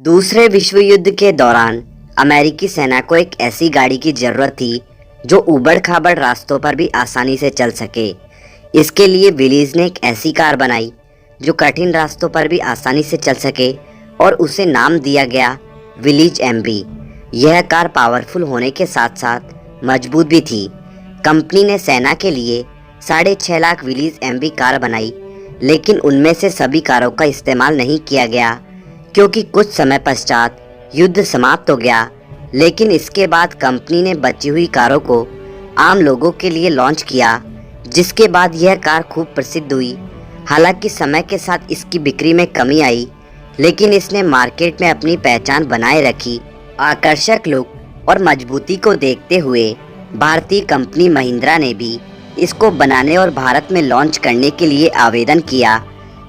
दूसरे विश्व युद्ध के दौरान अमेरिकी सेना को एक ऐसी गाड़ी की जरूरत थी जो ऊबड़-खाबड़ रास्तों पर भी आसानी से चल सके। इसके लिए विलीज ने एक ऐसी कार बनाई जो कठिन रास्तों पर भी आसानी से चल सके और उसे नाम दिया गया विलीज एमबी। यह कार पावरफुल होने के साथ साथ मजबूत भी थी। कंपनी ने सेना के लिए 6.5 लाख विलीज एमबी कार बनाई, लेकिन उनमें से सभी कारों का इस्तेमाल नहीं किया गया क्योंकि कुछ समय पश्चात युद्ध समाप्त हो गया। लेकिन इसके बाद कंपनी ने बची हुई कारों को आम लोगों के लिए लॉन्च किया, जिसके बाद यह कार खूब प्रसिद्ध हुई। हालांकि समय के साथ इसकी बिक्री में कमी आई, लेकिन इसने मार्केट में अपनी पहचान बनाए रखी। आकर्षक लुक और मजबूती को देखते हुए भारतीय कंपनी महिंद्रा ने भी इसको बनाने और भारत में लॉन्च करने के लिए आवेदन किया।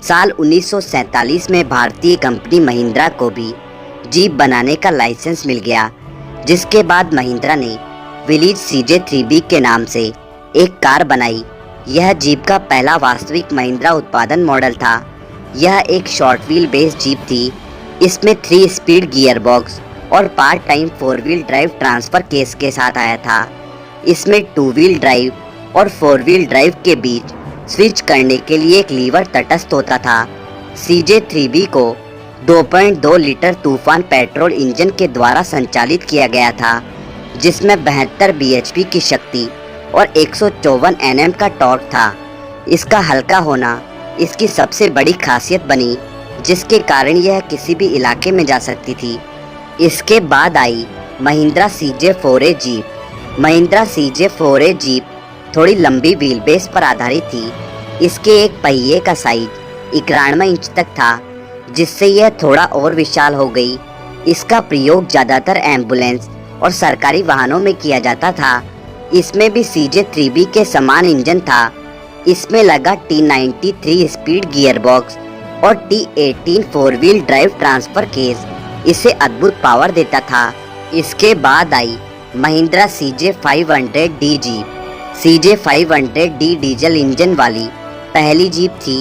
साल 1947 में भारतीय कंपनी महिंद्रा को भी जीप बनाने का लाइसेंस मिल गया, जिसके बाद महिंद्रा ने विलीज CJ3B के नाम से एक कार बनाई। यह जीप का पहला वास्तविक महिंद्रा उत्पादन मॉडल था। यह एक शॉर्ट व्हील बेस जीप थी। इसमें 3 स्पीड गियर बॉक्स और part time 4 wheel drive transfer case के साथ आया था। इसमें 2 व्हील ड्राइव और 4 व्हील ड्राइव के बीच स्विच करने के लिए एक लीवर तटस्थ होता था। CJ3B को 2.2 लीटर तूफान पेट्रोल इंजन के द्वारा संचालित किया गया था, जिसमें 72 bhp की शक्ति और 154 Nm का टॉर्क था। इसका हल्का होना इसकी सबसे बड़ी खासियत बनी, जिसके कारण यह किसी भी इलाके में जा सकती थी। इसके बाद आई Mahindra CJ4A jeep. Mahindra CJ4A jeep थोड़ी लंबी व्हील बेस पर आधारित थी। इसके एक पहिए का साइज 91 इंच तक था, जिससे यह थोड़ा और विशाल हो गई। इसका प्रयोग ज़्यादातर एम्बुलेंस और सरकारी वाहनों में किया जाता था। इसमें भी CJ3B के समान इंजन था। इसमें लगा T90 3 स्पीड गियर बॉक्स और T18 4 wheel drive transfer case इसे अद्भुत पावर देता था। इसके बाद आई Mahindra CJ500D jeep. CJ500D diesel engine वाली पहली जीप थी।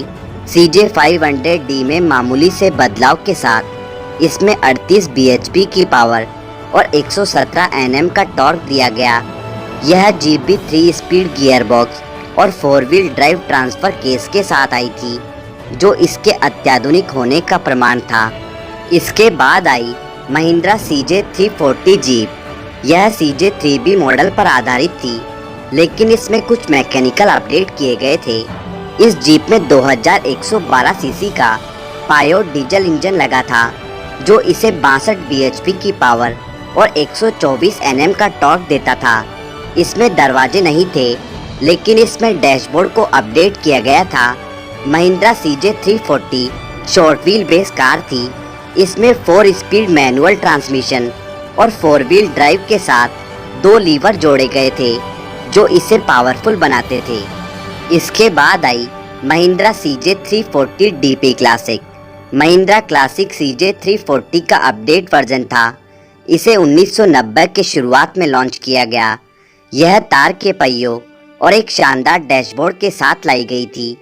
CJ500D में मामूली से बदलाव के साथ इसमें 38 bhp की पावर और 117 Nm का टॉर्क दिया गया। यह जीप भी 3 स्पीड गियर बॉक्स और 4 व्हील ड्राइव ट्रांसफर केस के साथ आई थी, जो इसके अत्याधुनिक होने का प्रमाण था। इसके बाद आई महिंद्रा CJ340 जीप। यह CJ3B मॉडल पर आधारित थी, लेकिन इसमें कुछ मैकेनिकल अपडेट किए गए थे। इस जीप में 2112 सीसी का पायोड डीजल इंजन लगा था, जो इसे 62 bhp की पावर और 124 Nm का टॉर्क देता था। इसमें दरवाजे नहीं थे, लेकिन इसमें डैशबोर्ड को अपडेट किया गया था। Mahindra CJ340 short wheel base car थी। इसमें 4 स्पीड मैनुअल ट्रांसमिशन और 4 व्हील ड्राइव के साथ 2 लीवर जोड़े गए थे, जो इसे पावरफुल बनाते थे। इसके बाद आई Mahindra CJ340 DP classic. Mahindra classic CJ340 का अपडेट वर्जन था। इसे 1990 के शुरुआत में लॉन्च किया गया। यह तार के पहियों और एक शानदार डैशबोर्ड के साथ लाई गई थी।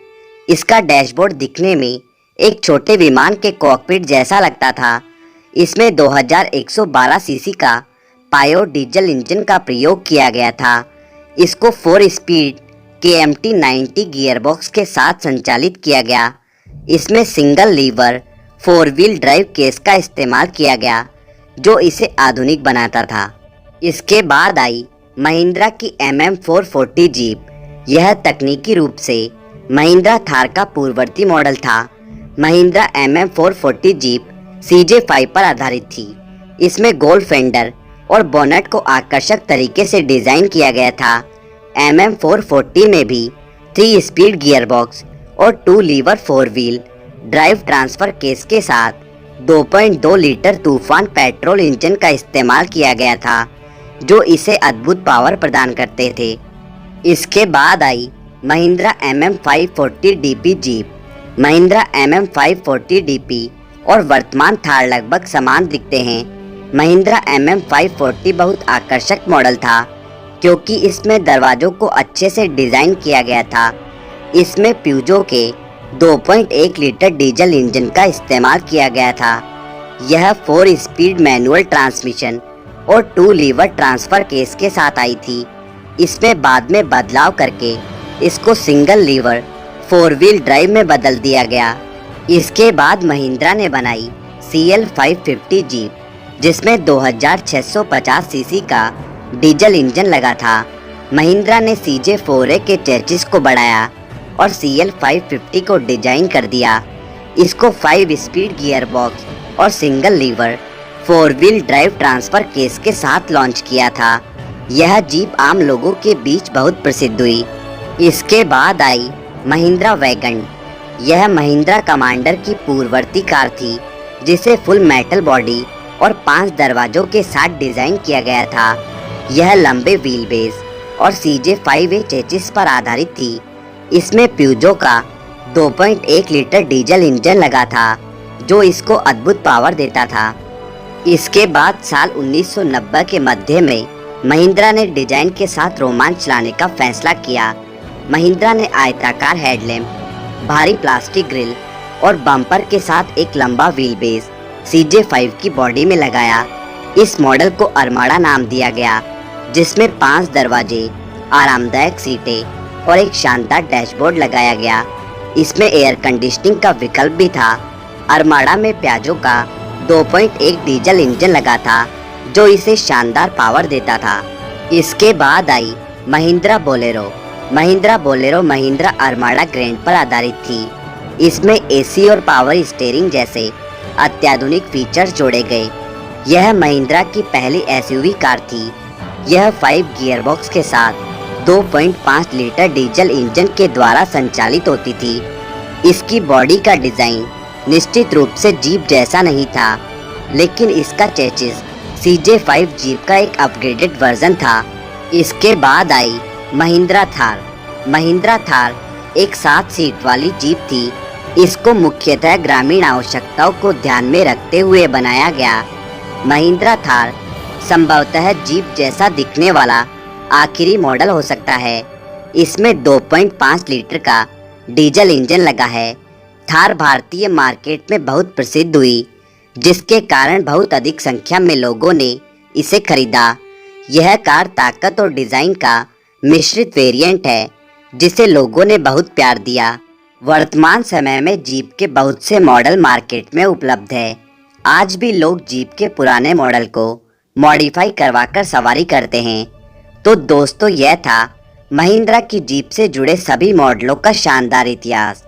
इसका डैशबोर्ड दिखने में एक छोटे विमान के कॉकपिट जैसा लगता था। इसमें 2112 सीसी का पायोड डीजल इंजन का प्रयोग किया गया था। इसको 4 स्पीड KMT 90 गियरबॉक्स के साथ संचालित किया गया। इसमें single liver 4 wheel drive case का इस्तेमाल किया गया, जो इसे आधुनिक बनाता था। इसके बाद आई महिंद्रा की MM440 जीप। यह तकनीकी रूप से महिंद्रा थार का पूर्ववर्ती मॉडल था। महिंद्रा MM440 जीप CJ5 पर आधारित थी। इसमें गोल्ड फेंडर और बोनट को आकर्षक तरीके से डिज़ाइन किया गया था। MM440 में भी 3 स्पीड गियर बॉक्स और 2 lever 4 wheel drive transfer case के साथ 2.2 लीटर तूफान पेट्रोल इंजन का इस्तेमाल किया गया था, जो इसे अद्भुत पावर प्रदान करते थे। इसके बाद आई Mahindra MM540 DP jeep. Mahindra MM540 DP और वर्तमान थार लगभग समान दिखते हैं। महिंद्रा MM540 बहुत आकर्षक मॉडल था, क्योंकि इसमें दरवाजों को अच्छे से डिज़ाइन किया गया था। इसमें प्यूजो के 2.1 लीटर डीजल इंजन का इस्तेमाल किया गया था। यह 4 स्पीड मैनुअल ट्रांसमिशन और 2 लीवर ट्रांसफर केस के साथ आई थी। इसमें बाद में बदलाव करके इसको सिंगल लीवर 4 व्हील ड्राइव में बदल दिया गया। इसके बाद महिंद्रा ने बनाई CL 550 जीप, जिसमें 2650 सीसी का डीजल इंजन लगा था। महिंद्रा ने CJ4A के चेसिस को बढ़ाया और CL 550 को डिजाइन कर दिया। इसको 5 स्पीड गियर बॉक्स और single liver 4 wheel drive transfer case के साथ लॉन्च किया था। यह जीप आम लोगों के बीच बहुत प्रसिद्ध हुई। इसके बाद आई महिंद्रा वैगन। यह महिंद्रा कमांडर की पूर्ववर्ती कार थी, जिसे फुल मेटल बॉडी और 5 दरवाजों के साथ डिजाइन किया गया था। यह लंबे व्हील बेस और CJ5A चेसिस पर आधारित थी। इसमें प्यूजो का 2.1 लीटर डीजल इंजन लगा था, जो इसको अद्भुत पावर देता था। इसके बाद साल 1990 के मध्य में महिंद्रा ने डिजाइन के साथ रोमांच लाने का फैसला किया। महिंद्रा ने आयताकार हेडलैम्प, भारी प्लास्टिक ग्रिल और बम्पर के साथ एक लंबा व्हील बेस CJ5 की बॉडी में लगाया। इस मॉडल को अरमाड़ा नाम दिया गया, जिसमें 5 दरवाजे, आरामदायक सीटें और एक शानदार डैशबोर्ड लगाया गया। इसमें एयर कंडीशनिंग का विकल्प भी था। अरमाड़ा में प्याजो का 2.1 डीजल इंजन लगा था, जो इसे शानदार पावर देता था। इसके बाद आई Mahindra Bolero. Mahindra Bolero Mahindra Armada Grand पर आधारित थी। इसमें AC और पावर स्टीयरिंग जैसे अत्याधुनिक फीचर्स जोड़े गए। यह महिंद्रा की पहली SUV कार थी। यह 5 गियरबॉक्स के साथ 2.5 लीटर डीजल इंजन के द्वारा संचालित होती थी। इसकी बॉडी का डिजाइन निश्चित रूप से जीप जैसा नहीं था, लेकिन इसका चेसिस CJ5 जीप का एक अपग्रेडेड वर्जन था। इसके बाद आई महिंद्रा थार। महिंद्रा थार एक 7 सीट वाली जीप थी। इसको मुख्यतः ग्रामीण आवश्यकताओं को ध्यान में रखते हुए बनाया गया। महिंद्रा थार संभवतः जीप जैसा दिखने वाला आखिरी मॉडल हो सकता है। इसमें 2.5 लीटर का डीजल इंजन लगा है। थार भारतीय मार्केट में बहुत प्रसिद्ध हुई, जिसके कारण बहुत अधिक संख्या में लोगों ने इसे खरीदा। यह कार ताकत और डिजाइन का मिश्रित वेरिएंट है, जिसे लोगों ने बहुत प्यार दिया। वर्तमान समय में जीप के बहुत से मॉडल मार्केट में उपलब्ध है। आज भी लोग जीप के पुराने मॉडल को मॉडिफाई करवाकर सवारी करते हैं। तो दोस्तों, यह था महिंद्रा की जीप से जुड़े सभी मॉडलों का शानदार इतिहास।